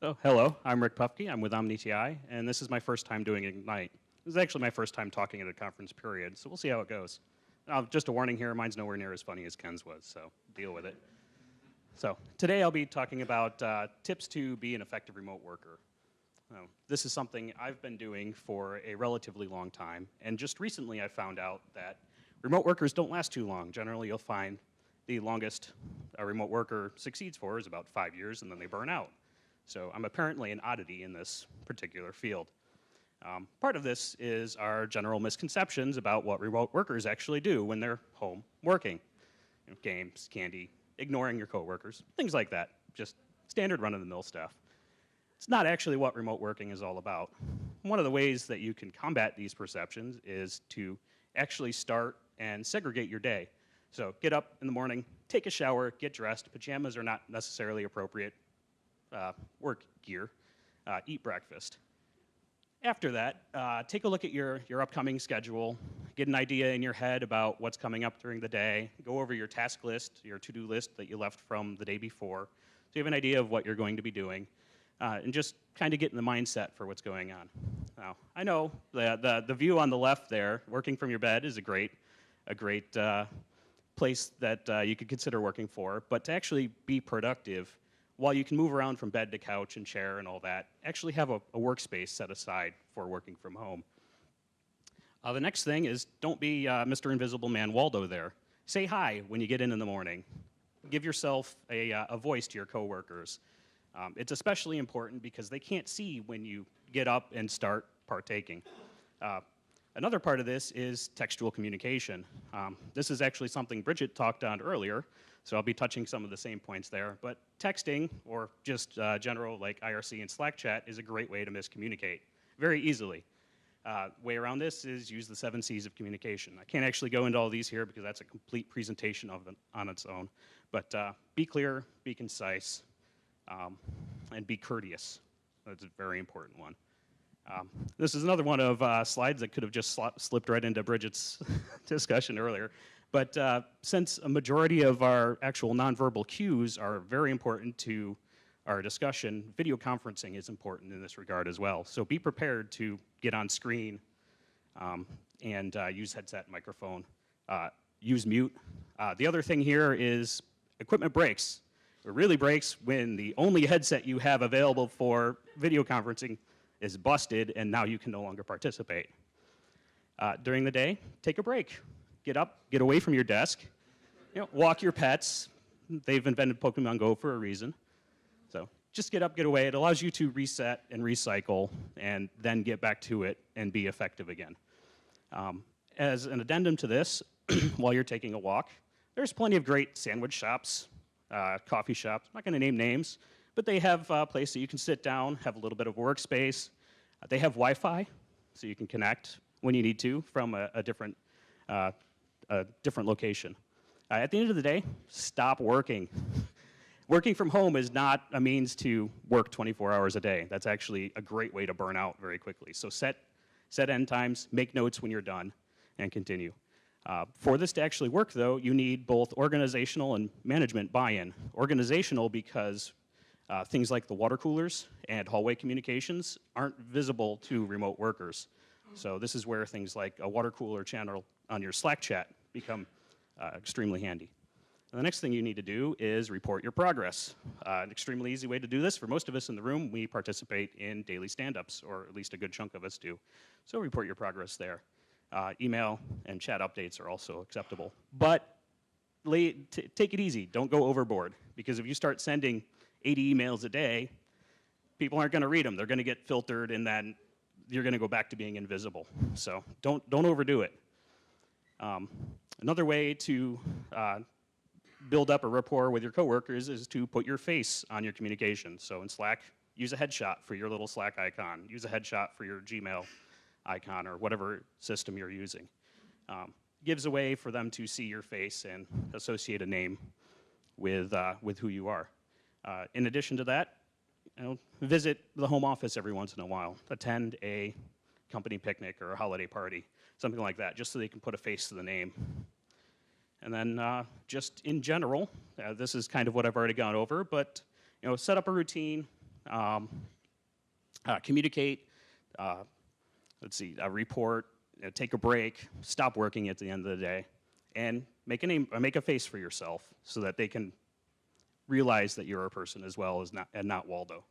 Oh, hello, I'm Rick Pufky. I'm with OmniTI, and this is my first time doing Ignite. This is actually my first time talking at a conference period, so we'll see how it goes. Just a warning here, mine's nowhere near as funny as Ken's was, so deal with it. So today I'll be talking about tips to be an effective remote worker. This is something I've been doing for a relatively long time, and just recently I found out that remote workers don't last too long. Generally, you'll find the longest a remote worker succeeds for is about 5 years, and then they burn out. So I'm apparently an oddity in this particular field. Part of this is our general misconceptions about what remote workers actually do when they're home working. Games, candy, ignoring your coworkers, things like that. Just standard run-of-the-mill stuff. It's not actually what remote working is all about. One of the ways that you can combat these perceptions is to actually start and segregate your day. So get up in the morning, take a shower, get dressed. Pajamas are not necessarily appropriate work gear. Eat breakfast. After that, take a look at your upcoming schedule, get an idea in your head about what's coming up during the day, go over your task list, your to-do list that you left from the day before, so you have an idea of what you're going to be doing, and just kind of get in the mindset for what's going on. Now, I know the view on the left there, working from your bed, is a great place that you could consider working for, but to actually be productive, while you can move around from bed to couch and chair and all that, actually have a workspace set aside for working from home. The next thing is don't be Mr. Invisible Man Waldo there. Say hi when you get in the morning. Give yourself a voice to your coworkers. It's especially important because they can't see when you get up and start partaking. Another part of this is textual communication. This is actually something Bridget talked on earlier, so I'll be touching some of the same points there. But texting, or just general like IRC and Slack chat, is a great way to miscommunicate very easily. Way around this is use the 7 C's of communication. I can't actually go into all these here because that's a complete presentation of it on its own. But be clear, be concise, and be courteous. That's a very important one. This is another one of slides that could have just slipped right into Bridget's discussion earlier. But since a majority of our actual nonverbal cues are very important to our discussion, video conferencing is important in this regard as well. So be prepared to get on screen and use headset, microphone, use mute. The other thing here is equipment breaks. It really breaks when the only headset you have available for video conferencing is busted, and now you can no longer participate. During the day, take a break. Get up, get away from your desk, walk your pets. They've invented Pokemon Go for a reason. So just get up, get away. It allows you to reset and recycle and then get back to it and be effective again. As an addendum to this, while you're taking a walk, there's plenty of great sandwich shops, coffee shops. I'm not going to name names, but they have a place that you can sit down, have a little bit of workspace. They have Wi-Fi, so you can connect when you need to from a different location. At the end of the day, stop working. Working from home is not a means to work 24 hours a day. That's actually a great way to burn out very quickly. So set end times, make notes when you're done, and continue. For this to actually work, though, you need both organizational and management buy-in. Organizational because things like the water coolers and hallway communications aren't visible to remote workers. So this is where things like a water cooler channel on your Slack chat become extremely handy. And the next thing you need to do is report your progress. An extremely easy way to do this, for most of us in the room, we participate in daily stand-ups, or at least a good chunk of us do. So report your progress there. Email and chat updates are also acceptable. But take it easy. Don't go overboard. Because if you start sending 80 emails a day, people aren't going to read them. They're going to get filtered, and then you're going to go back to being invisible. So don't overdo it. Another way to build up a rapport with your coworkers is to put your face on your communication. So in Slack, use a headshot for your little Slack icon. Use a headshot for your Gmail icon or whatever system you're using. Gives a way for them to see your face and associate a name with who you are. In addition to that, visit the home office every once in a while. Attend a company picnic or a holiday party, something like that, just so they can put a face to the name. And then just in general, this is kind of what I've already gone over, but set up a routine, communicate, let's see, report, take a break, stop working at the end of the day, and make a face for yourself so that they can realize that you're a person as well as not Waldo.